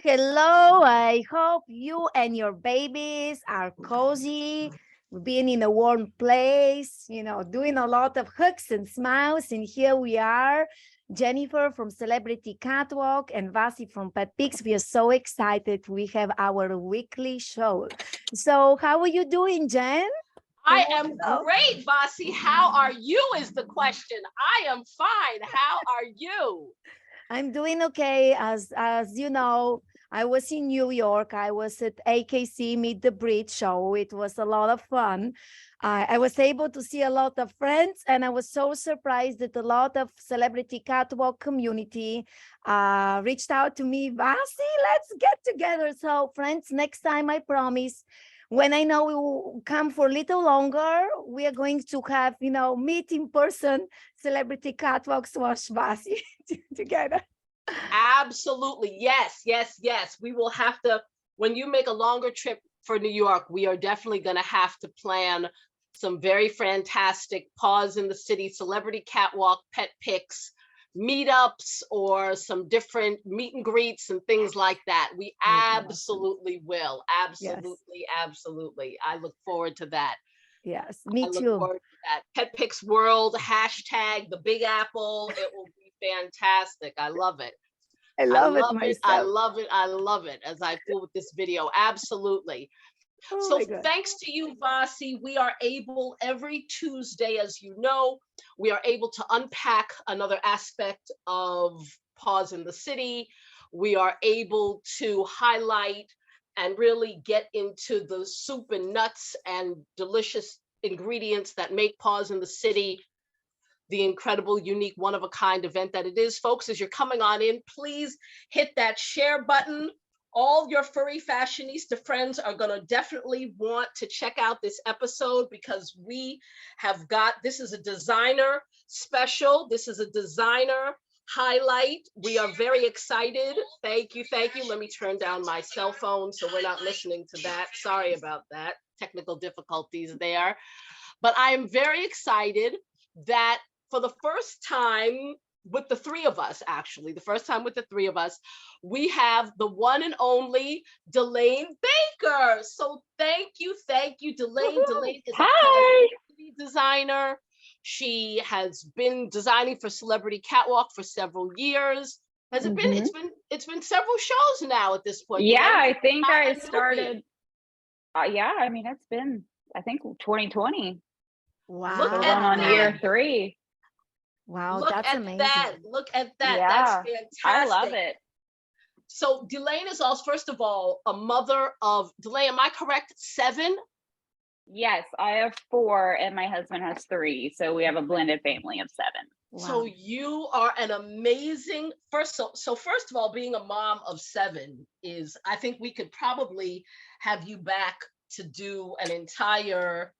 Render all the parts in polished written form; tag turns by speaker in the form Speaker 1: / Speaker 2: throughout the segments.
Speaker 1: Hello, I hope you and your babies are cozy, being in a warm place, doing a lot of hugs and smiles. And here we are, Jennifer from Celebrity Catwalk and Vasi from Petpix. We are so excited. We have our weekly show. So, how are you doing, Jen?
Speaker 2: I am great, Vasi. How are you is the question. I am fine. How are you?
Speaker 1: I'm doing okay. As you know, I was in New York. I was at AKC Meet the Brit show. It was a lot of fun. I was able to see a lot of friends, and I was so surprised that a lot of celebrity catwalk community reached out to me. Vasi, let's get together. So, friends, next time I promise. When I know we will come for a little longer, we are going to have, meet in person, celebrity catwalk swash Vasi together.
Speaker 2: Absolutely. Yes, yes, yes. We will have to, when you make a longer trip for New York, we are definitely going to have to plan some very fantastic Paws in the City, celebrity catwalk, pet pics, meetups, or some different meet and greets and things like that. We absolutely will. Absolutely, absolutely. I look forward to that.
Speaker 1: Yes, me
Speaker 2: I look
Speaker 1: too.
Speaker 2: forward to that. Petpix World, hashtag the Big Apple. It will be fantastic. I love it.
Speaker 1: I
Speaker 2: I
Speaker 1: love it
Speaker 2: love it. I
Speaker 1: myself.
Speaker 2: love it. I love it as I feel with this video. Absolutely.
Speaker 1: Oh
Speaker 2: So
Speaker 1: my God.
Speaker 2: thanks to you, Vasi, we are able every Tuesday, as you know, we are able to unpack another aspect of Paws in the City. We are able to highlight and really get into the soup and nuts and delicious ingredients that make Paws in the City the incredible, unique, one-of-a-kind event that it is. Folks, as you're coming on in, please hit that share button. All your furry fashionista friends are going to definitely want to check out this episode because we have got, this is a designer special. This is a designer highlight. We are very excited. Thank you. Thank you. Let me turn down my cell phone so we're not listening to that. Sorry about that. Technical difficulties there. But I am very excited that for the first time with the three of us, actually, the first time with the three of us, we have the one and only Delaine Baker. So thank you, Delaine. Delaine is a
Speaker 3: Hi.
Speaker 2: designer. She has been designing for Celebrity Catwalk for several years. Has it been? It's been several shows now at this point.
Speaker 3: Yeah,
Speaker 2: Delaine,
Speaker 3: I think I started. Yeah, I mean it's been I think 2020.
Speaker 1: Wow.
Speaker 2: Look
Speaker 3: We're
Speaker 2: at
Speaker 3: going on
Speaker 2: that.
Speaker 3: year 3.
Speaker 1: Wow,
Speaker 2: Look
Speaker 1: that's
Speaker 2: at
Speaker 1: amazing.
Speaker 2: that. Look at that.
Speaker 3: Yeah,
Speaker 2: That's fantastic.
Speaker 3: I love it.
Speaker 2: So Delaine is also, first of all, a mother of, Delaine, am I correct? 7?
Speaker 3: Yes, I have 4 and my husband has 3. So we have a blended family of 7.
Speaker 1: Wow.
Speaker 2: So you are an amazing, first of all, being a mom of 7 is, I think we could probably have you back to do an entire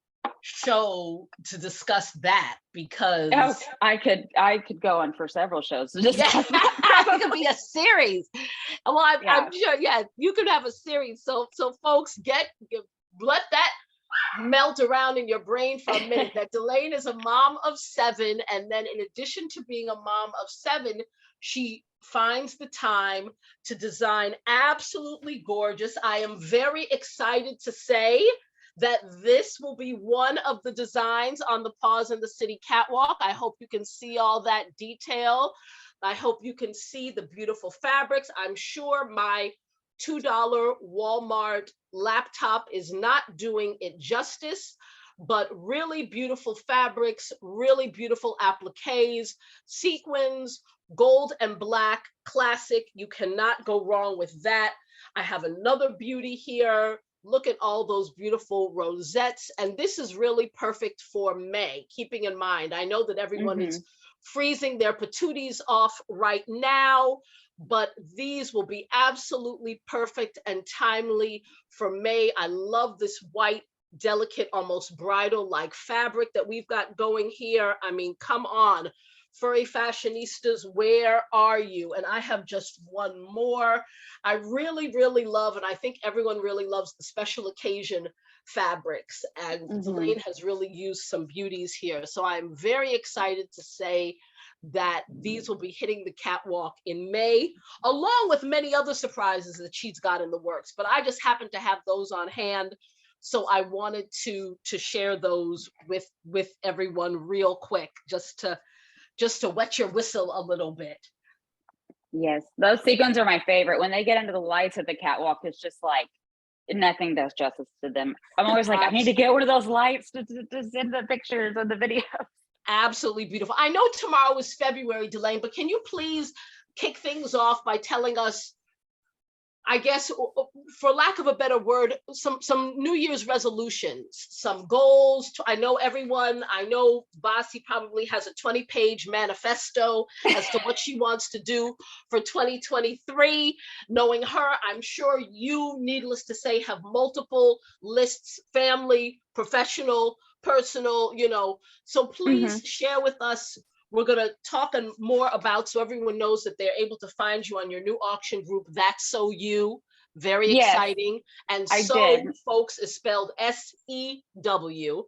Speaker 2: show to discuss that because
Speaker 3: I could go on for several shows to discuss
Speaker 2: that. It could be a series. Well, I'm sure, you could have a series. So folks, let that melt around in your brain for a minute that Delaine is a mom of 7, and then in addition to being a mom of 7, she finds the time to design absolutely gorgeous. I am very excited to say that this will be one of the designs on the Paws in the City catwalk. I hope you can see all that detail. I hope you can see the beautiful fabrics. I'm sure my $2 Walmart laptop is not doing it justice, but really beautiful fabrics, really beautiful appliques, sequins, gold and black, classic. You cannot go wrong with that. I have another beauty here. Look at all those beautiful rosettes. And this is really perfect for May, keeping in mind, I know that everyone is freezing their patooties off right now, but these will be absolutely perfect and timely for May. I love this white, delicate, almost bridal-like fabric that we've got going here. I mean, come on, furry fashionistas, where are you? And I have just one more. I really, really love, and I think everyone really loves the special occasion fabrics, and Delaine has really used some beauties here. So I'm very excited to say that these will be hitting the catwalk in May, along with many other surprises that she's got in the works. But I just happen to have those on hand, so I wanted to share those with everyone real quick, just to wet your whistle a little bit.
Speaker 3: Yes, those sequins are my favorite. When they get into the lights at the catwalk, it's just like nothing does justice to them. I'm always like, I need to get one of those lights to send the pictures and the videos.
Speaker 2: Absolutely beautiful. I know tomorrow is February, Delaine, but can you please kick things off by telling us, I guess, for lack of a better word, some New Year's resolutions, some goals. I know Basi probably has a 20-page manifesto as to what she wants to do for 2023. Knowing her, I'm sure you, needless to say, have multiple lists, family, professional, personal, so please share with us. We're going to talk more about, so everyone knows that they're able to find you on your new auction group, That's So You. Very exciting. And folks, is spelled SEW.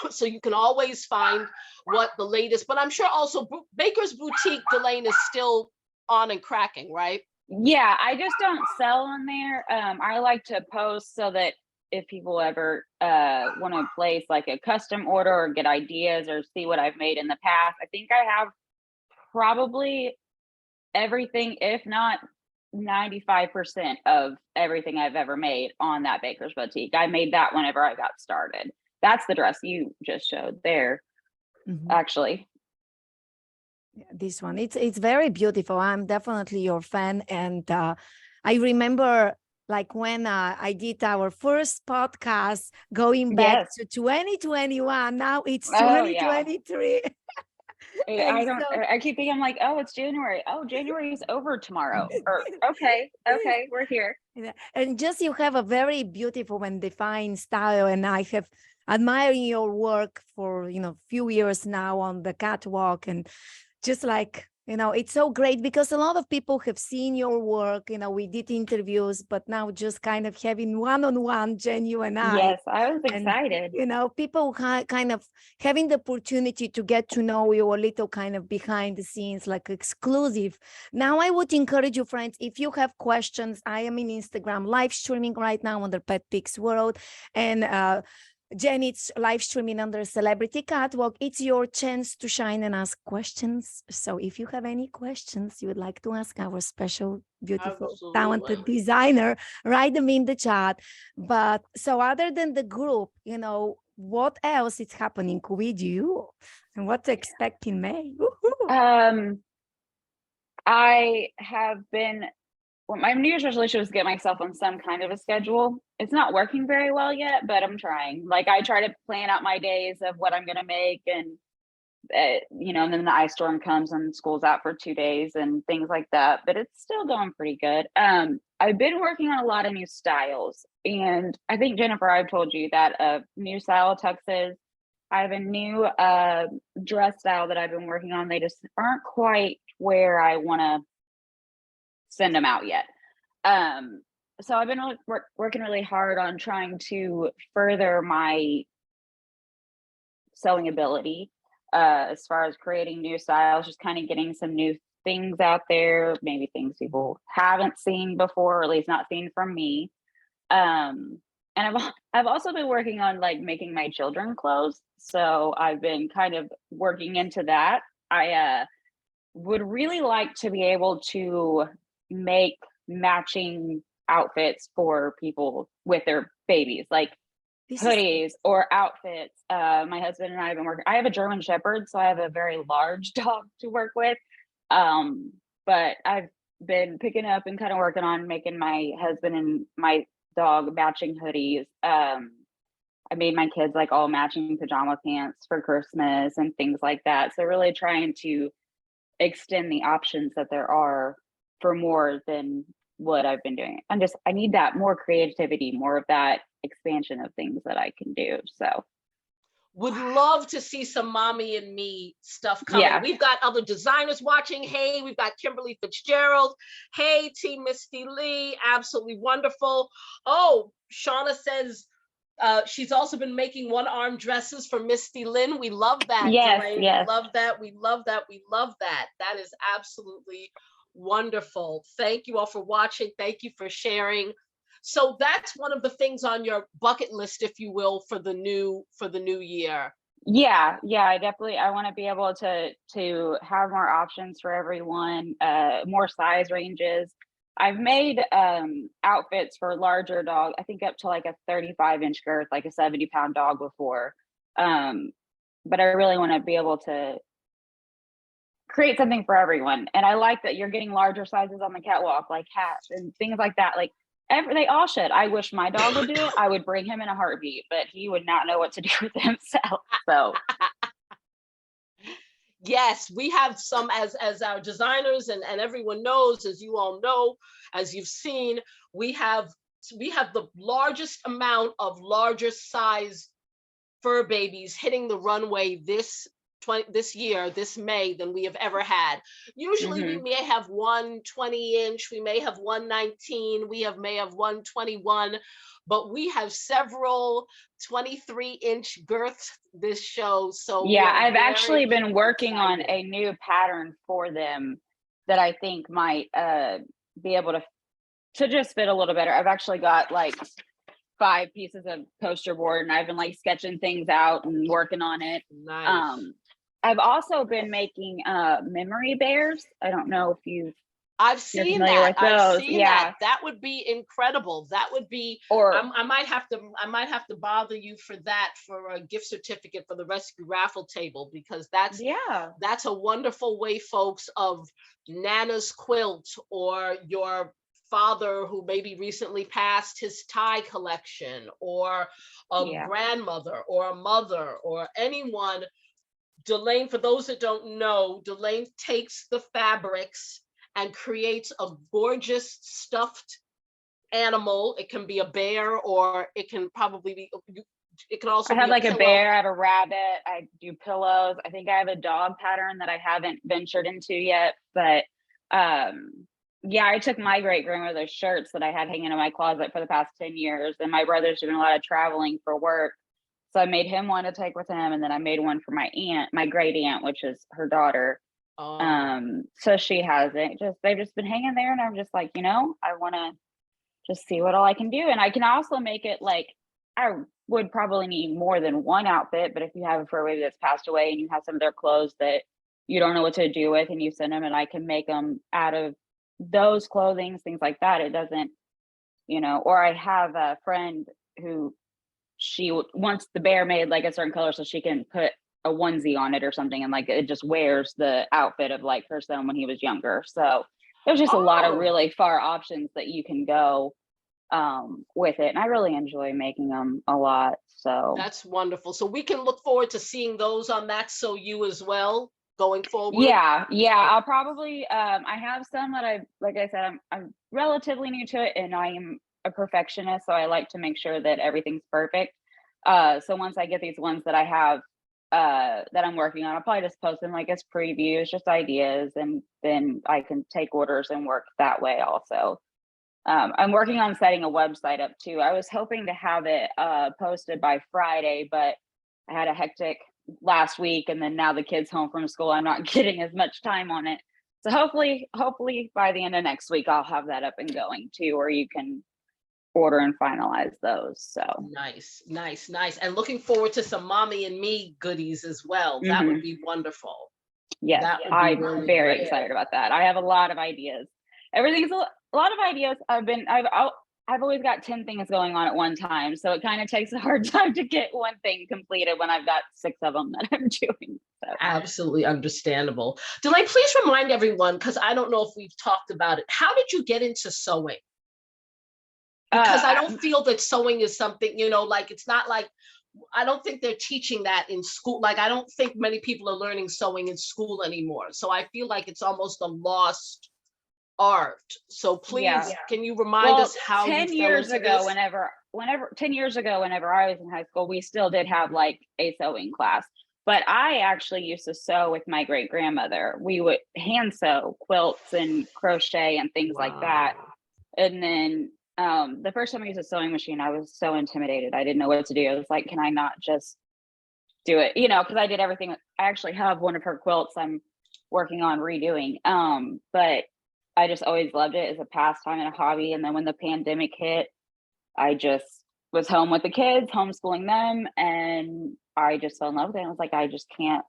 Speaker 2: So you can always find what the latest, but I'm sure also Baker's Boutique, Delaine, is still on and cracking, right?
Speaker 3: Yeah, I just don't sell on there. I like to post so that if people ever want to place like a custom order or get ideas or see what I've made in the past, I think I have probably everything, if not 95% of everything I've ever made on that Baker's Boutique. I made that whenever I got started. That's the dress you just showed there, actually.
Speaker 1: This one, it's very beautiful. I'm definitely your fan. And I remember like when I did our first podcast going back to 2021, now it's 2023.
Speaker 3: I keep thinking, I'm like, oh, it's January. Oh, January is over tomorrow. Or okay, we're here.
Speaker 1: And just you have a very beautiful and defined style. And I have admired your work for, few years now on the catwalk, and just like, it's so great because a lot of people have seen your work. We did interviews, but now just kind of having one-on-one, Jen, you and I.
Speaker 3: Yes, I was excited.
Speaker 1: People kind of having the opportunity to get to know you a little kind of behind the scenes, like exclusive. Now, I would encourage you, friends, if you have questions, I am in Instagram live streaming right now under Petpix World. And Jen, it's live streaming under Celebrity Catwalk. It's your chance to shine and ask questions. So if you have any questions you would like to ask our special, beautiful, talented designer, write them in the chat. But so other than the group, what else is happening with you and what to expect in May?
Speaker 3: I have been, my New Year's resolution was to get myself on some kind of a schedule. It's not working very well yet, but I'm trying. Like I try to plan out my days of what I'm going to make, and and then the ice storm comes and school's out for 2 days and things like that, but it's still going pretty good. I've been working on a lot of new styles, and I think, Jennifer, I've told you that new style tuxes. I have a new dress style that I've been working on. They just aren't quite where I want to send them out yet. So I've been working really hard on trying to further my sewing ability as far as creating new styles, just kind of getting some new things out there, maybe things people haven't seen before, or at least not seen from me. And I've also been working on like making my children clothes. So I've been kind of working into that. I would really like to be able to make matching outfits for people with their babies, like hoodies or outfits. My husband and I have been working. I have a German Shepherd, so I have a very large dog to work with. But I've been picking up and kind of working on making my husband and my dog matching hoodies. I made my kids like all matching pajama pants for Christmas and things like that. So really trying to extend the options that there are for more than what I've been doing. I need that more creativity, more of that expansion of things that I can do. So
Speaker 2: would love to see some Mommy and Me stuff coming. Yeah. We've got other designers watching. Hey, we've got Kimberly Fitzgerald. Hey, T. Misty Lee. Absolutely wonderful. Oh, Shauna says She's also been making one-arm dresses for Misty Lynn. We love that,
Speaker 3: Yes,
Speaker 2: Delaine.
Speaker 3: yes.
Speaker 2: We love that. We love that. We love that. That is absolutely wonderful. Thank you all for watching. Thank you for sharing. So that's one of the things on your bucket list, if you will, for the new year.
Speaker 3: Yeah, I want to be able to have more options for everyone, more size ranges. I've made outfits for larger dog, I think up to like a 35-inch girth, like a 70-pound dog before. But I really want to be able to create something for everyone. And I like that you're getting larger sizes on the catwalk, like hats and things like that. Like they all should. I wish my dog would do it. I would bring him in a heartbeat, but he would not know what to do with himself. So
Speaker 2: yes, we have some as our designers and everyone knows, as you all know, as you've seen, we have the largest amount of larger size fur babies hitting the runway this year, this May, than we have ever had. Usually we may have one 20-inch, we may have one 19, we may have one 21, but we have several 23-inch girths this show. So
Speaker 3: yeah, I've actually been working on a new pattern for them that I think might be able to just fit a little better. I've actually got like 5 pieces of poster board and I've been like sketching things out and working on it.
Speaker 2: Nice.
Speaker 3: I've also been making memory bears. I don't know if
Speaker 2: I've seen that. I've seen that. That would be incredible. That would be. Or I might have to bother you for that, for a gift certificate for the rescue raffle table, because that's a wonderful way, folks, of Nana's quilt, or your father who maybe recently passed, his tie collection, or a grandmother or a mother or anyone. Delaine, for those that don't know, Delaine takes the fabrics and creates a gorgeous stuffed animal. It can be a bear, or it can probably be, it can also
Speaker 3: I have
Speaker 2: be
Speaker 3: like a bear, I have a rabbit, I do pillows. I think I have a dog pattern that I haven't ventured into yet, but I took my great grandmother's shirts that I had hanging in my closet for the past 10 years, and my brother's doing a lot of traveling for work. So I made him one to take with him, and then I made one for my aunt, my great aunt, which is her daughter. So she has it. They've just been hanging there, and I'm just like, I want to just see what all I can do. And I can also make it like, I would probably need more than one outfit, but if you have a fur baby that's passed away and you have some of their clothes that you don't know what to do with, and you send them, and I can make them out of those clothing, things like that. It doesn't, or I have a friend who she wants the bear made like a certain color so she can put a onesie on it or something, and like it just wears the outfit of like her son when he was younger. So there's just a lot of really far options that you can go with it, and I really enjoy making them a lot. So
Speaker 2: that's wonderful. So we can look forward to seeing those on That So You as well going forward.
Speaker 3: Yeah, I'll probably I have some that like I said, I'm relatively new to it, and I am a perfectionist, so I like to make sure that everything's perfect. So once I get these ones that I have that I'm working on, I'll probably just post them like as previews, just ideas, and then I can take orders and work that way also. I'm working on setting a website up too. I was hoping to have it posted by Friday, but I had a hectic last week, and then now the kids home from school, I'm not getting as much time on it. So hopefully by the end of next week, I'll have that up and going too, where you can order and finalize those. So
Speaker 2: nice. And looking forward to some Mommy and Me goodies as well. That would be wonderful.
Speaker 3: Yes, I'm really very excited about that. I have a lot of ideas. Everything's a lot of ideas. I've always got 10 things going on at one time, so it kind of takes a hard time to get one thing completed when I've got 6 of them that I'm doing. So.
Speaker 2: Absolutely understandable. Delaine, please remind everyone, because I don't know if we've talked about it. How did you get into sewing? Because I don't feel that sewing is something, like it's not like, I don't think they're teaching that in school. Like, I don't think many people are learning sewing in school anymore. So I feel like it's almost a lost art. So please, can you remind us how
Speaker 3: 10 years ago, whenever 10 years ago, whenever I was in high school, we still did have like a sewing class. But I actually used to sew with my great grandmother. We would hand sew quilts and crochet and things like that. And then The first time I used a sewing machine, I was so intimidated. I didn't know what to do. I was like, can I not just do it? Because I did everything. I actually have one of her quilts I'm working on redoing. But I just always loved it as a pastime and a hobby. And then when the pandemic hit, I just was home with the kids, homeschooling them, and I just fell in love with it. I was like, I just can't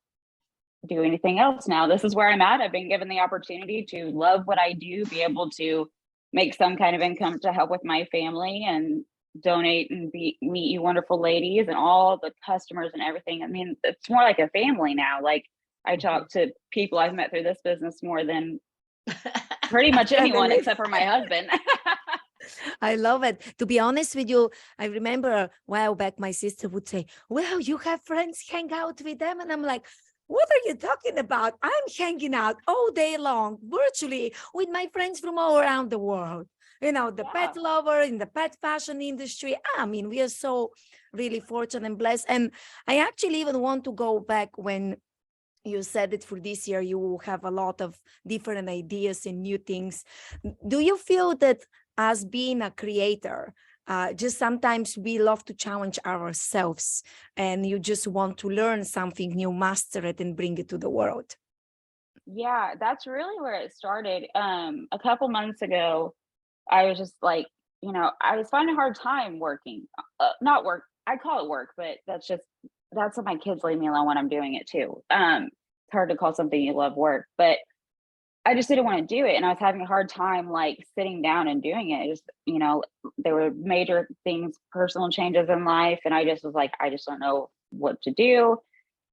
Speaker 3: do anything else now. This is where I'm at. I've been given the opportunity to love what I do, be able to make some kind of income to help with my family and donate and meet you wonderful ladies and all the customers and everything. I mean, it's more like a family now. Like I talk to people I've met through this business more than pretty much anyone except for my husband.
Speaker 1: I love it. To be honest with you, I remember a while back, my sister would say, well, you have friends, hang out with them. And I'm like, what are you talking about? I'm hanging out all day long, virtually, with my friends from all around the world. The pet lover in the pet fashion industry. I mean, we are so really fortunate and blessed. And I actually even want to go back when you said that for this year, you will have a lot of different ideas and new things. Do you feel that as being a creator, just sometimes we love to challenge ourselves and you just want to learn something new, master it and bring it to the world?
Speaker 3: Yeah, that's really where it started. A couple months ago, I was just like, I was finding a hard time working, not work. I call it work, but that's what my kids leave me alone when I'm doing it too. It's hard to call something you love work, but I just didn't want to do it. And I was having a hard time like sitting down and doing it. Just, there were major things, personal changes in life. And I just was like, I just don't know what to do.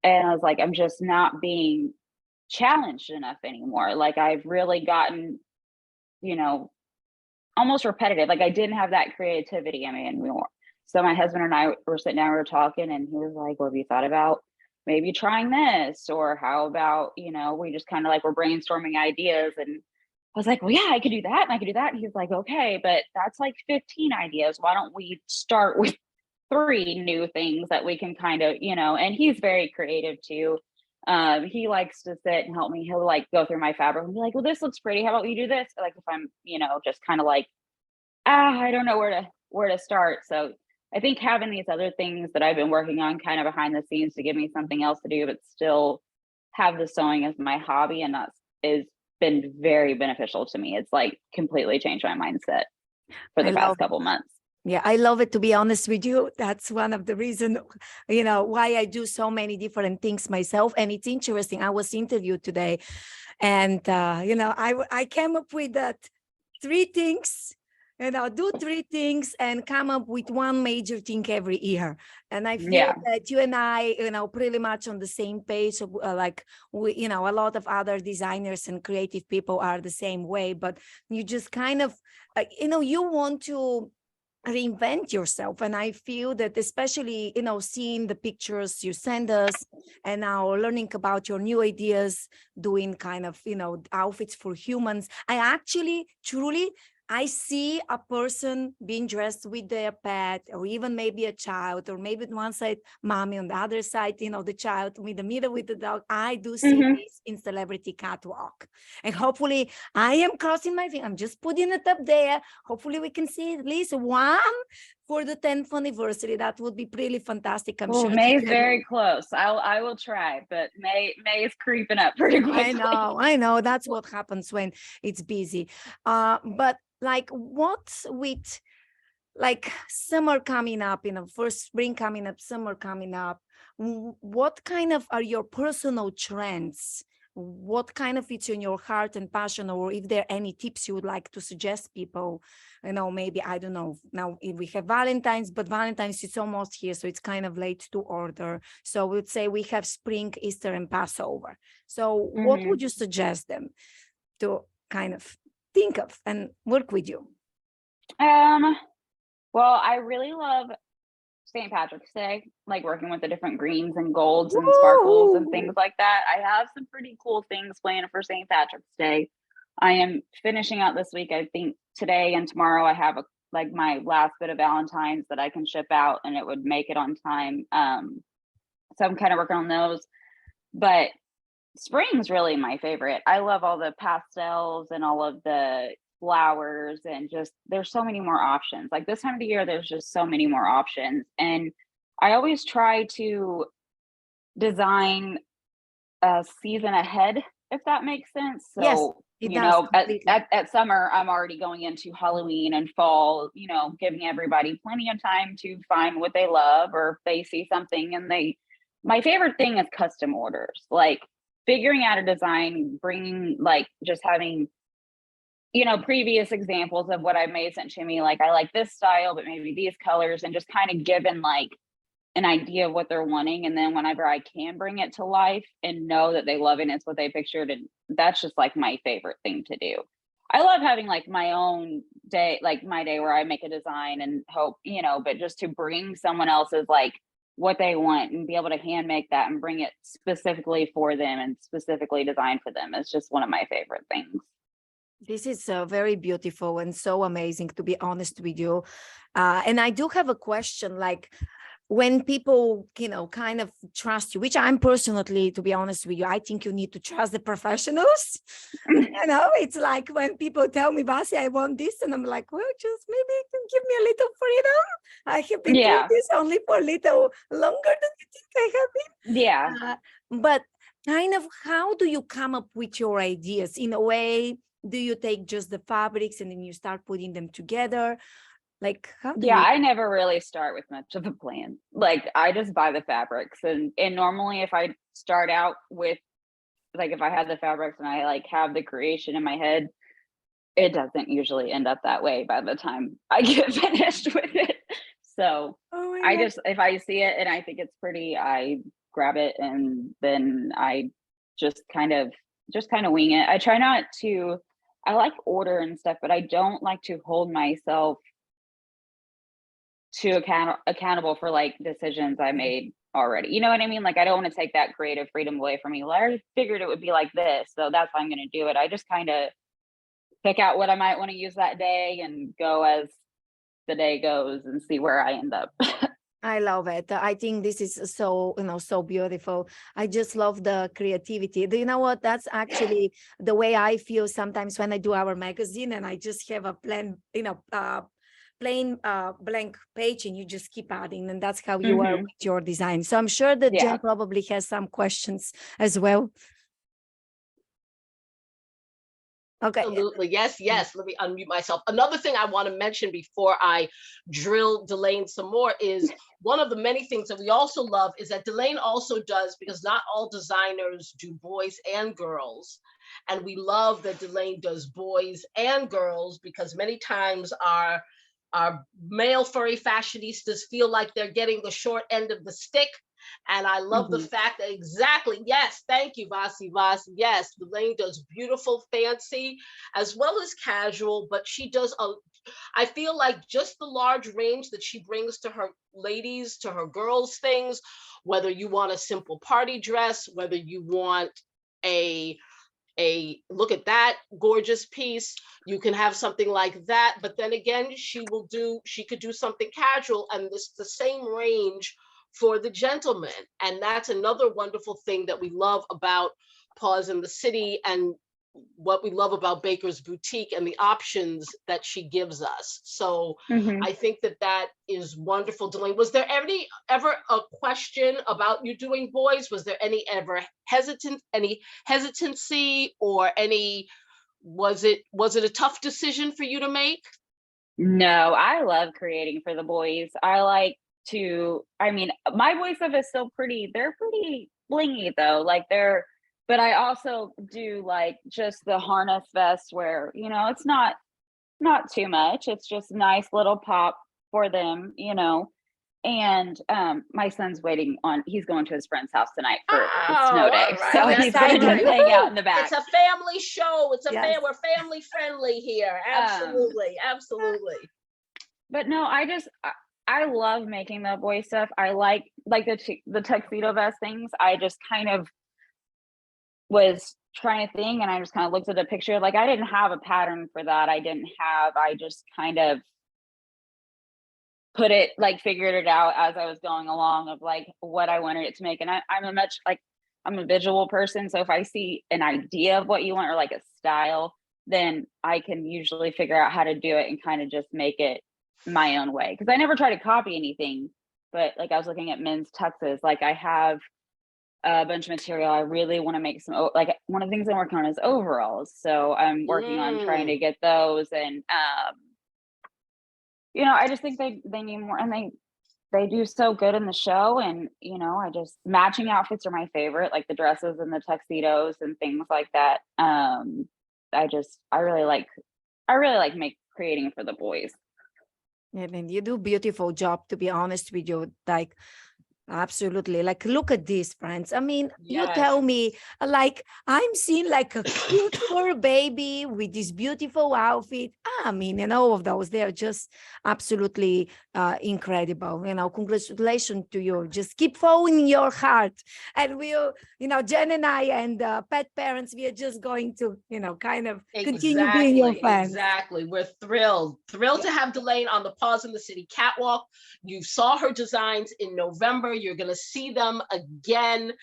Speaker 3: And I was like, I'm just not being challenged enough anymore. Like I've really gotten, almost repetitive. Like I didn't have that creativity anymore. So my husband and I were sitting down, we were talking, and he was like, well, have you thought about maybe trying this? Or how about, we just kind of like were brainstorming ideas. And I was like, well, yeah, I could do that. And I could do that. And he's like, okay, but that's like 15 ideas. Why don't we start with 3 new things that we can kind of, and he's very creative too. He likes to sit and help me. He'll like go through my fabric and be like, well, this looks pretty. How about you do this? Like if I'm, just kind of like, I don't know where to start. So I think having these other things that I've been working on kind of behind the scenes to give me something else to do, but still have the sewing as my hobby, and that's been very beneficial to me. It's like completely changed my mindset for the past couple months.
Speaker 1: Yeah, I love it, to be honest with you. That's one of the reasons, why I do so many different things myself. And it's interesting. I was interviewed today and, I came up with that 3 things, do 3 things and come up with one major thing every year. And I feel that you and I, pretty much on the same page. Like we, a lot of other designers and creative people are the same way, but you just kind of, you want to reinvent yourself. And I feel that especially, seeing the pictures you send us and now learning about your new ideas, doing kind of, outfits for humans, I actually truly I see a person being dressed with their pet, or even maybe a child, or maybe on one side mommy, on the other side the child, with the middle with the dog. I do see this in celebrity catwalk, and hopefully I am crossing my fingers. I'm just putting it up there. Hopefully we can see at least one for the 10th anniversary. That would be really fantastic. I'm sure
Speaker 3: May's very close. I will try, but May is creeping up pretty quickly.
Speaker 1: I know. That's what happens when it's busy. But like, what's with like summer coming up, first spring coming up, summer coming up, what kind of are your personal trends? What kind of it's in your heart and passion, or if there are any tips you would like to suggest people? Maybe, I don't know, now if we have Valentine's, but Valentine's is almost here, so it's kind of late to order. So we would say we have spring, Easter, and Passover. So what would you suggest them to kind of think of and work with you?
Speaker 3: Well, I really love St. Patrick's Day, like working with the different greens and golds and sparkles and things like that. I have some pretty cool things planned for St. Patrick's Day. I am finishing out this week. I think today and tomorrow I have my last bit of Valentine's that I can ship out, and it would make it on time. So I'm kind of working on those, but spring's really my favorite. I love all the pastels and all of the flowers, and just there's so many more options. Like this time of the year, there's just so many more options. And I always try to design a season ahead, if that makes sense.
Speaker 1: Yes,
Speaker 3: So,
Speaker 1: it
Speaker 3: you
Speaker 1: does
Speaker 3: know,
Speaker 1: completely.
Speaker 3: at summer, I'm already going into Halloween and fall, you know, giving everybody plenty of time to find what they love, or if they see something and my favorite thing is custom orders, like figuring out a design, bringing, like, just having, you know, previous examples of what I made sent to me. Like, I like this style, but maybe these colors, and just kind of giving like an idea of what they're wanting. And then whenever I can bring it to life and know that they love it and it's what they pictured, and that's just like my favorite thing to do. I love having like my own day, like my day where I make a design and hope, you know, but just to bring someone else's like what they want and be able to hand make that and bring it specifically for them and specifically designed for them is just one of my favorite things.
Speaker 1: This is very beautiful and so amazing, to be honest with you. And I do have a question, like, when people, you know, kind of trust you, which I'm personally, to be honest with you, I think you need to trust the professionals. You know, it's like when people tell me, Basi, I want this, and I'm like, well, just maybe you can give me a little freedom. I have been doing this only for a little longer than you think I have been.
Speaker 3: Yeah.
Speaker 1: But kind of, how do you come up with your ideas? In a way, do you take just the fabrics and then you start putting them together? Like, how do you?
Speaker 3: I never really start with much of a plan. Like, I just buy the fabrics, and normally if I start out with, like, if I had the fabrics and I like have the creation in my head, it doesn't usually end up that way by the time I get finished with it. So I just, if I see it and I think it's pretty, I grab it, and then I just kind of wing it. I try not to, I like order and stuff, but I don't like to hold myself to accountable for like decisions I made already. You know what I mean? Like, I don't want to take that creative freedom away from me. Well, I already figured it would be like this, so that's how I'm going to do it. I just kind of pick out what I might want to use that day and go as the day goes and see where I end up.
Speaker 1: I love it. I think this is so, you know, so beautiful. I just love the creativity. Do you know what? That's actually the way I feel sometimes when I do our magazine and I just have a plain, you know, plain blank page, and you just keep adding, and that's how you are with your design. So I'm sure that Jen probably has some questions as well. Okay.
Speaker 2: Absolutely. Yes. Let me unmute myself. Another thing I want to mention before I drill Delaine some more is one of the many things that we also love is that Delaine also does, because not all designers do boys and girls. And we love that Delaine does boys and girls, because many times our male furry fashionistas feel like they're getting the short end of the stick. And I love the fact that exactly, yes, thank you, Vasi. Yes, Delaine does beautiful, fancy, as well as casual, but she does, I feel like just the large range that she brings to her ladies, to her girls things, whether you want a simple party dress, whether you want a look at that gorgeous piece, you can have something like that. But then again, she could do something casual, and this the same range for the gentleman. And that's another wonderful thing that we love about Paws in the City, and what we love about Baker's Boutique and the options that she gives us. So I think that is wonderful. Delaine, was there ever a question about you doing boys? Was there any hesitancy, or was it a tough decision for you to make?
Speaker 3: No, I love creating for the boys. I mean, my boy stuff is still they're pretty blingy though. But I also do like just the harness vest where, you know, it's not too much. It's just nice little pop for them, you know. And my son's he's going to his friend's house tonight for his snow day.
Speaker 2: Right.
Speaker 3: So he's going to hang out in the back.
Speaker 2: It's a family show. We're family friendly here. Absolutely. But
Speaker 3: no, I love making the boy stuff. I like the tuxedo vest things. I just kind of was trying to think, and I just kind of looked at a picture. Like, I didn't have a pattern for that. I just kind of figured it out as I was going along of like what I wanted it to make. And I'm a visual person. So if I see an idea of what you want, or like a style, then I can usually figure out how to do it and kind of just make it my own way. Because I never try to copy anything, but like I was looking at men's tuxes, like I have a bunch of material. I really want to make some, like one of the things I'm working on is overalls. So I'm working on trying to get those. And, you know, I just think they need more, and they do so good in the show. And, you know, I just, matching outfits are my favorite, like the dresses and the tuxedos and things like that. I really like creating for the boys.
Speaker 1: And you do a beautiful job, to be honest with you. Like, absolutely. Like, look at this, friends. I mean, you tell me, like, I'm seeing like a cute fur baby with this beautiful outfit. I mean, and all of those, they're just absolutely incredible. You know, congratulations to you. Just keep following your heart. And we'll, you know, Jen and I and pet parents, we are just going to, you know, kind of continue being your fans.
Speaker 2: Exactly. We're thrilled to have Delaine on the Paws in the City catwalk. You saw her designs in November. You're going to see them again.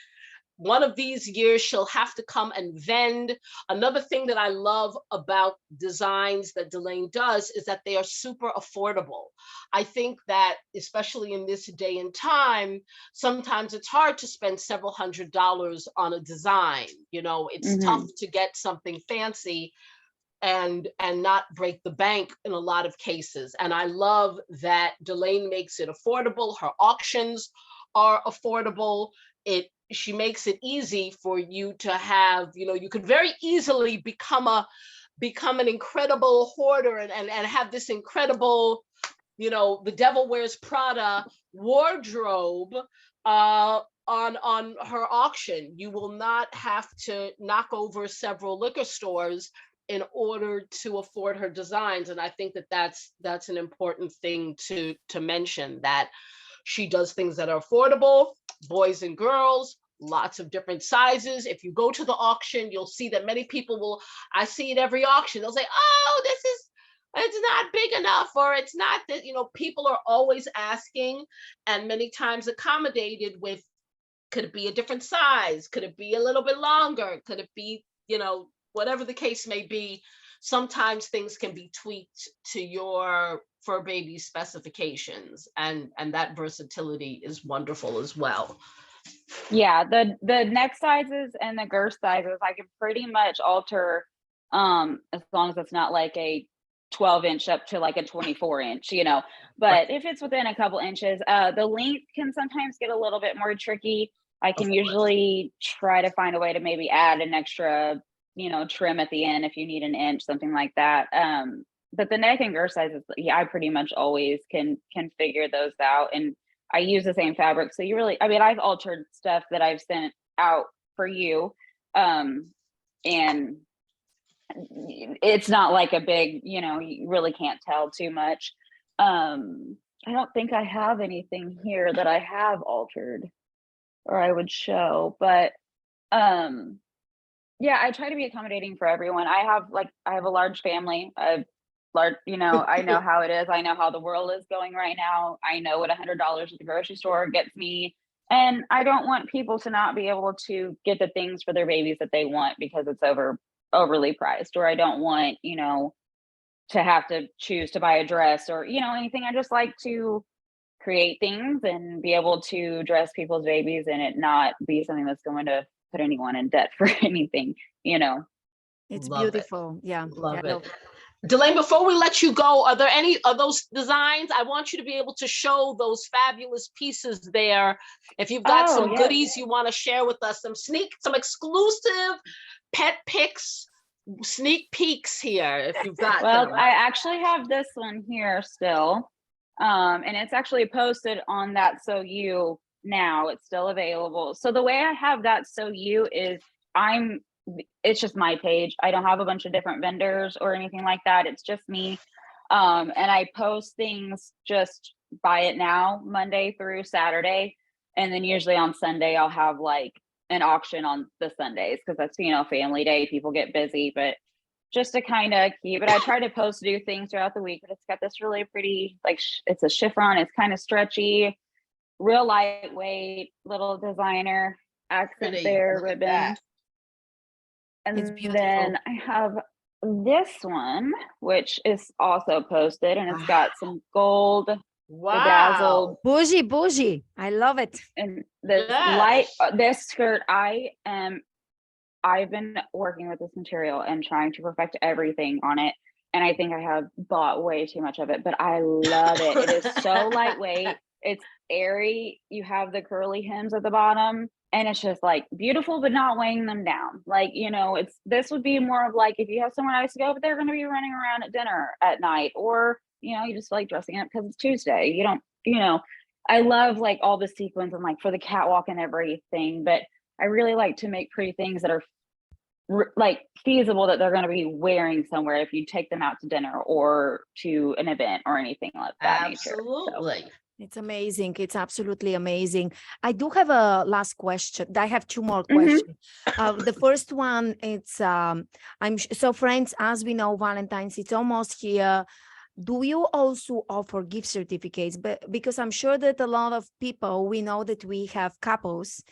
Speaker 2: One of these years, she'll have to come and vend. Another thing that I love about designs that Delaine does is that they are super affordable. I think that, especially in this day and time, sometimes it's hard to spend several $100s on a design. You know, it's tough to get something fancy and not break the bank in a lot of cases. And I love that Delaine makes it affordable. Her auctions are affordable. She makes it easy for you to have, you know, you could very easily become an incredible hoarder and have this incredible, you know, the Devil Wears Prada wardrobe on her auction. You will not have to knock over several liquor stores in order to afford her designs. And I think that that's an important thing to mention, that she does things that are affordable, boys and girls, lots of different sizes. If you go to the auction, you'll see that many people I see at every auction, they'll say, oh, it's not big enough, or it's not that, you know, people are always asking, and many times accommodated with, could it be a different size? Could it be a little bit longer? Could it be, you know, whatever the case may be, sometimes things can be tweaked to your fur baby specifications, and that versatility is wonderful as well.
Speaker 3: Yeah, the neck sizes and the girth sizes I can pretty much alter, as long as it's not like a 12-inch up to like a 24-inch, you know. But if it's within a couple inches, the length can sometimes get a little bit more tricky. I can usually try to find a way to maybe add an extra, you know, trim at the end if you need an inch, something like that. But the neck and girth sizes, yeah, I pretty much always can figure those out. And I use the same fabric. So you really, I mean, I've altered stuff that I've sent out for you. And it's not like a big, you know, you really can't tell too much. I don't think I have anything here that I have altered or I would show, but yeah, I try to be accommodating for everyone. I have a large family. You know, I know how it is. I know how the world is going right now. I know what $100 at the grocery store gets me. And I don't want people to not be able to get the things for their babies that they want because it's overly priced, or I don't want, you know, to have to choose to buy a dress or, you know, anything. I just like to create things and be able to dress people's babies and it not be something that's going to put anyone in debt for anything, you know.
Speaker 1: It's beautiful. Yeah.
Speaker 2: Love it. Delaine, before we let you go, are there any of those designs? I want you to be able to show those fabulous pieces there. If you've got some goodies you want to share with us, some exclusive Petpix sneak peeks here, if you've got them.
Speaker 3: I actually have this one here still. And it's actually posted on That So You now. It's still available. So the way I have That So You is it's just my page. I don't have a bunch of different vendors or anything like that. It's just me. And I post things just buy it now, Monday through Saturday. And then usually on Sunday, I'll have like an auction on the Sundays because that's, you know, family day. People get busy, but just to kind of keep it, I try to post new things throughout the week, but it's got this really pretty, like it's a chiffon. It's kind of stretchy, real lightweight, little designer accent there ribbon. And then I have this one, which is also posted, and it's got some gold
Speaker 2: Wow.
Speaker 3: bedazzled
Speaker 1: Bougie. I love it.
Speaker 3: and this
Speaker 2: Yes.
Speaker 3: this skirt. I've been working with this material and trying to perfect everything on it. And I think I have bought way too much of it, but I love it. It is so lightweight. It's airy. You have the curly hems at the bottom, and it's just like beautiful, but not weighing them down. Like, this would be more of like if you have somewhere nice to go, but they're going to be running around at dinner at night, or, you just like dressing up because it's Tuesday. You don't, I love like all the sequins and like for the catwalk and everything, but I really like to make pretty things that are like feasible that they're going to be wearing somewhere if you take them out to dinner or to an event or anything like that nature.
Speaker 2: Absolutely.
Speaker 1: It's amazing. It's absolutely amazing. I do have a last question. I have two more questions. The first one, it's so friends, as we know, Valentine's, it's almost here. Do you also offer gift certificates? But because I'm sure that a lot of people, we know that we have couples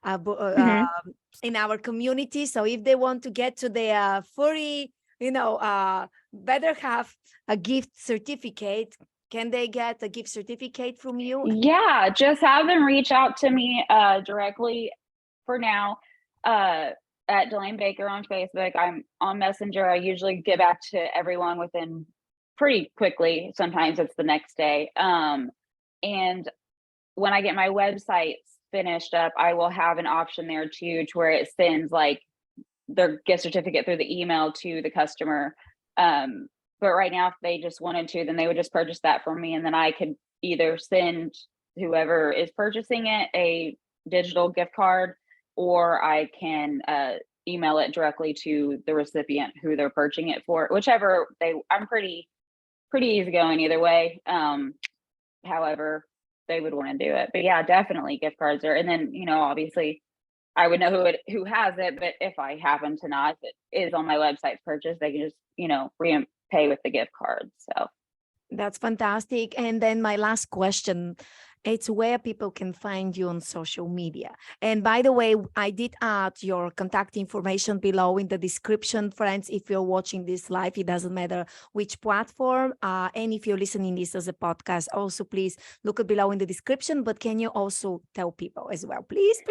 Speaker 1: in our community. So if they want to get to their furry, better have a gift certificate. Can they get a gift certificate from you?
Speaker 3: Yeah, just have them reach out to me directly for now at Delaine Baker on Facebook. I'm on Messenger. I usually get back to everyone within pretty quickly. Sometimes it's the next day. And when I get my website finished up, I will have an option there too, to where it sends like their gift certificate through the email to the customer. But right now, if they just wanted to, then they would just purchase that from me, and then I could either send whoever is purchasing it a digital gift card, or I can email it directly to the recipient who they're purchasing it for, whichever I'm pretty easygoing either way. However they would want to do it. But yeah, definitely gift cards are, and then, obviously I would know who has it, but if I happen to not, if it is on my website purchase, they can just, pay with the gift card. So
Speaker 1: that's fantastic. And then my last question, it's where people can find you on social media. And by the way, I did add your contact information below in the description, friends. If you're watching this live, it doesn't matter which platform. And if you're listening this as a podcast, also please look below in the description. But can you also tell people as well, please?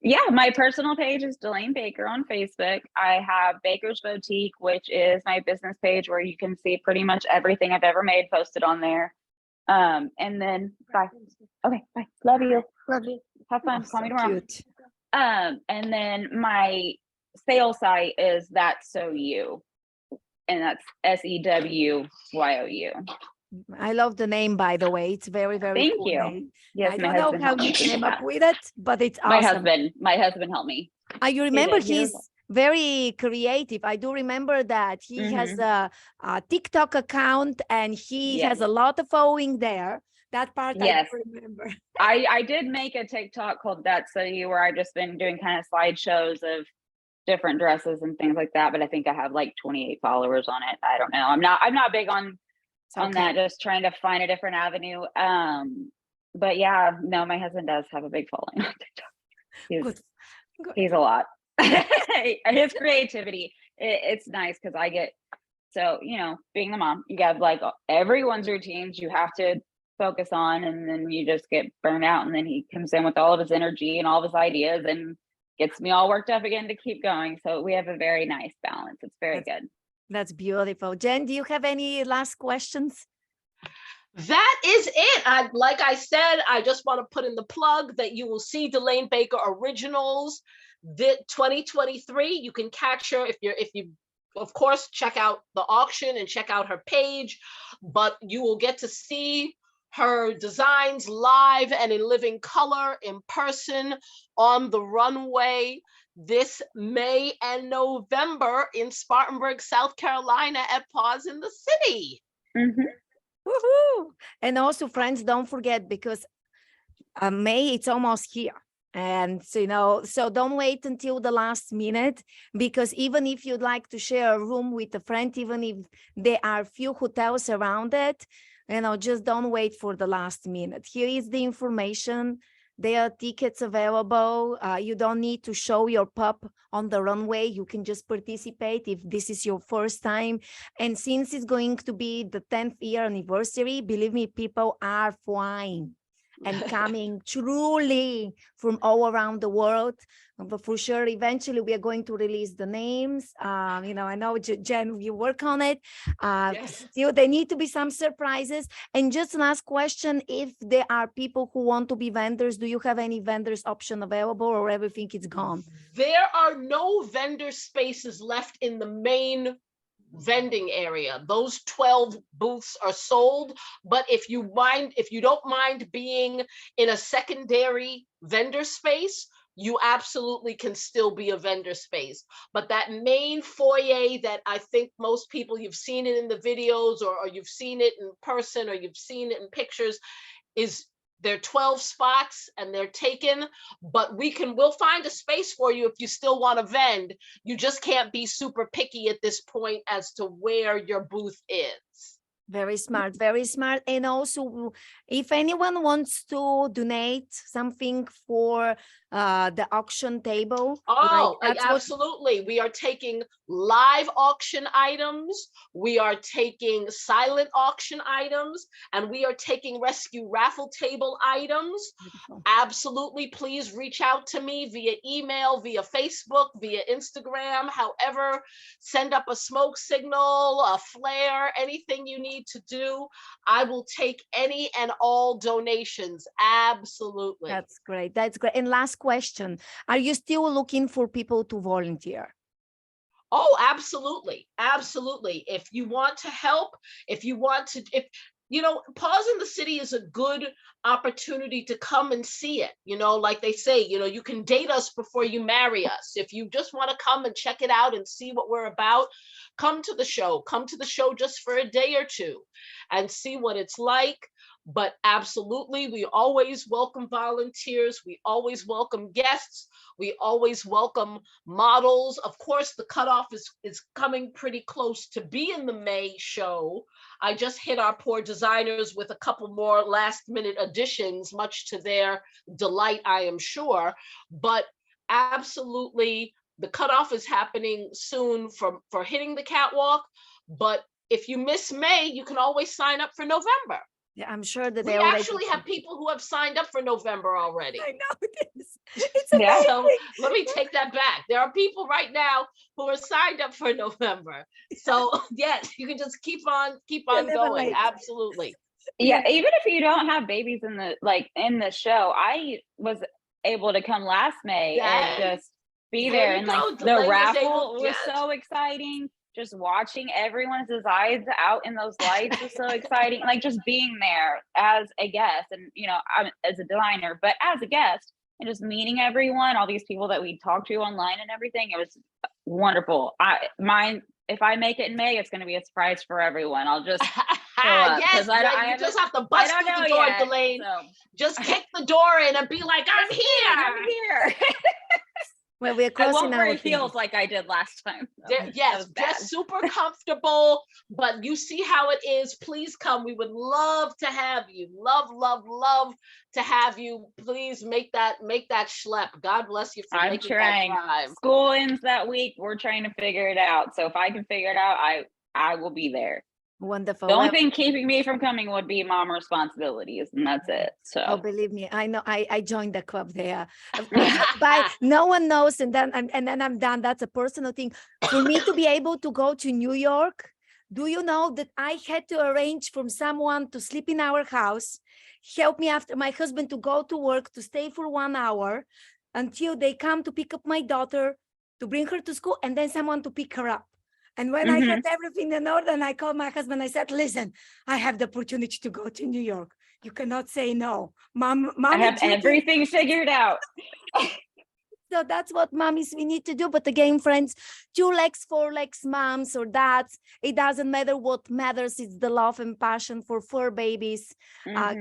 Speaker 3: Yeah, my personal page is Delaine Baker on Facebook. I have Baker's Boutique, which is my business page where you can see pretty much everything I've ever made posted on there. And then bye. Okay, bye. Love you. Have fun. Call me tomorrow. Cute. And then my sales site is That's So You, and that's SEWYOU.
Speaker 1: I love the name, by the way. It's very, very
Speaker 3: Thank
Speaker 1: cool
Speaker 3: you.
Speaker 1: name.
Speaker 3: Yes,
Speaker 1: I don't know how you came up with it, but it's awesome.
Speaker 3: My husband helped me.
Speaker 1: You remember he's very creative. I do remember that he has a TikTok account, and he has a lot of following there. That part I do remember.
Speaker 3: I did make a TikTok called That's So You, where I've just been doing kind of slideshows of different dresses and things like that. But I think I have like 28 followers on it. I don't know. I'm not big on that, just trying to find a different avenue. But yeah, no, my husband does have a big following on TikTok. He's a lot. His creativity, it's nice because I get, so, being the mom, you got like everyone's routines you have to focus on, and then you just get burned out, and then he comes in with all of his energy and all of his ideas and gets me all worked up again to keep going. So we have a very nice balance. It's very good.
Speaker 1: That's beautiful. Jen, do you have any last questions?
Speaker 2: That is it. Like I said, I just want to put in the plug that you will see Delaine Baker Originals 2023. You can catch her if you of course check out the auction and check out her page, but you will get to see her designs live and in living color in person on the runway this May and November in Spartanburg, South Carolina at Paws in the City.
Speaker 1: Woohoo! And also, friends, don't forget, because May, it's almost here. And so don't wait until the last minute, because even if you'd like to share a room with a friend, even if there are few hotels around it, just don't wait for the last minute. Here is the information There are tickets available. You don't need to show your pup on the runway. You can just participate if this is your first time. And since it's going to be the 10th year anniversary, believe me, people are flying and coming truly from all around the world. But for sure, eventually we are going to release the names. You know, I know Jen, you work on it.
Speaker 2: Yes.
Speaker 1: Still, there need to be some surprises. And just last question, if there are people who want to be vendors, do you have any vendors option available or everything is gone?
Speaker 2: There are no vendor spaces left in the main vending area. Those 12 booths are sold, but if you don't mind being in a secondary vendor space, you absolutely can still be a vendor space. But that main foyer that I think most people, you've seen it in the videos or you've seen it in person or you've seen it in pictures, is there are 12 spots and they're taken, but we'll find a space for you if you still want to vend. You just can't be super picky at this point as to where your booth is.
Speaker 1: Very smart, very smart. And also, if anyone wants to donate something for the auction table.
Speaker 2: Oh, absolutely. We are taking live auction items. We are taking silent auction items, and we are taking rescue raffle table items.
Speaker 1: Beautiful.
Speaker 2: Absolutely. Please reach out to me via email, via Facebook, via Instagram, however, send up a smoke signal, a flare, anything you need to do. I will take any and all donations. Absolutely.
Speaker 1: That's great. That's great. And last question, are you still looking for people to volunteer?
Speaker 2: Oh, absolutely. Absolutely. If you want to help, if you know, Paws in the City is a good opportunity to come and see it. You know, like they say, you know, you can date us before you marry us. If you just want to come and check it out and see what we're about, come to the show. Come to the show just for a day or two and see what it's like. But absolutely, we always welcome volunteers. We always welcome guests. We always welcome models. Of course, the cutoff is coming pretty close to be in the May show. I just hit our poor designers with a couple more last minute additions, much to their delight, I am sure. But absolutely, the cutoff is happening soon for hitting the catwalk. But if you miss May, you can always sign up for November.
Speaker 1: Yeah, I'm sure that
Speaker 2: we actually have people who have signed up for November already.
Speaker 1: I know it is. It's amazing.
Speaker 2: Yeah. So let me take that back. There are people right now who are signed up for November. So yes, you can just keep on going. Late. Absolutely.
Speaker 3: Yeah, even if you don't have babies in the show, I was able to come last May and just be there, and like the raffle was so exciting. Just watching everyone's eyes out in those lights was so exciting. Like just being there as a guest, and you know, I'm as a designer, but as a guest, and just meeting everyone, all these people that we talked to online and everything. It was wonderful. If I make it in May, it's going to be a surprise for everyone. I'll just
Speaker 2: yes, you just have to bust through the door, Delaine. So. Just kick the door in and be like, I'm here.
Speaker 1: Well, we're crossing.
Speaker 3: I won't wear heels like I did last time.
Speaker 2: Yes, just super comfortable, but you see how it is. Please come. We would love to have you. Love to have you. Please make that schlep. God bless you for making that drive.
Speaker 3: School ends that week. We're trying to figure it out. So if I can figure it out, I will be there.
Speaker 1: Wonderful.
Speaker 3: The only thing keeping me from coming would be mom responsibilities, and that's it. So
Speaker 1: believe me, I know I joined the club there. But no one knows, and then I'm done. That's a personal thing. For me to be able to go to New York, do you know that I had to arrange from someone to sleep in our house, help me after my husband to go to work, to stay for 1 hour until they come to pick up my daughter, to bring her to school, and then someone to pick her up. And when I had everything in order, and I called my husband, I said, listen, I have the opportunity to go to New York. You cannot say no. Mom,
Speaker 3: I have everything figured out.
Speaker 1: So that's what mommies we need to do. But again, friends, 2 legs, 4 legs, moms or dads, it doesn't matter. What matters is the love and passion for fur babies,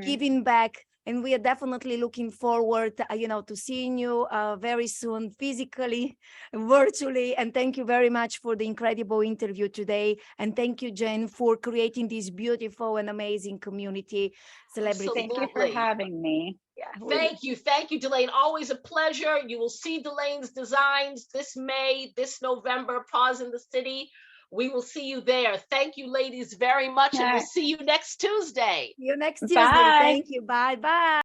Speaker 1: giving back, And we are definitely looking forward, to seeing you very soon, physically, virtually. And thank you very much for the incredible interview today. And thank you, Jen, for creating this beautiful and amazing community celebrity.
Speaker 3: Thank you for having me.
Speaker 1: Yeah,
Speaker 2: Thank you, Delaine. Always a pleasure. You will see Delaine's designs this May, this November, Paws in the City. We will see you there. Thank you, ladies, very much. And we'll see you next Tuesday.
Speaker 1: See you next Tuesday.
Speaker 3: Bye.
Speaker 1: Thank you. Bye. Bye.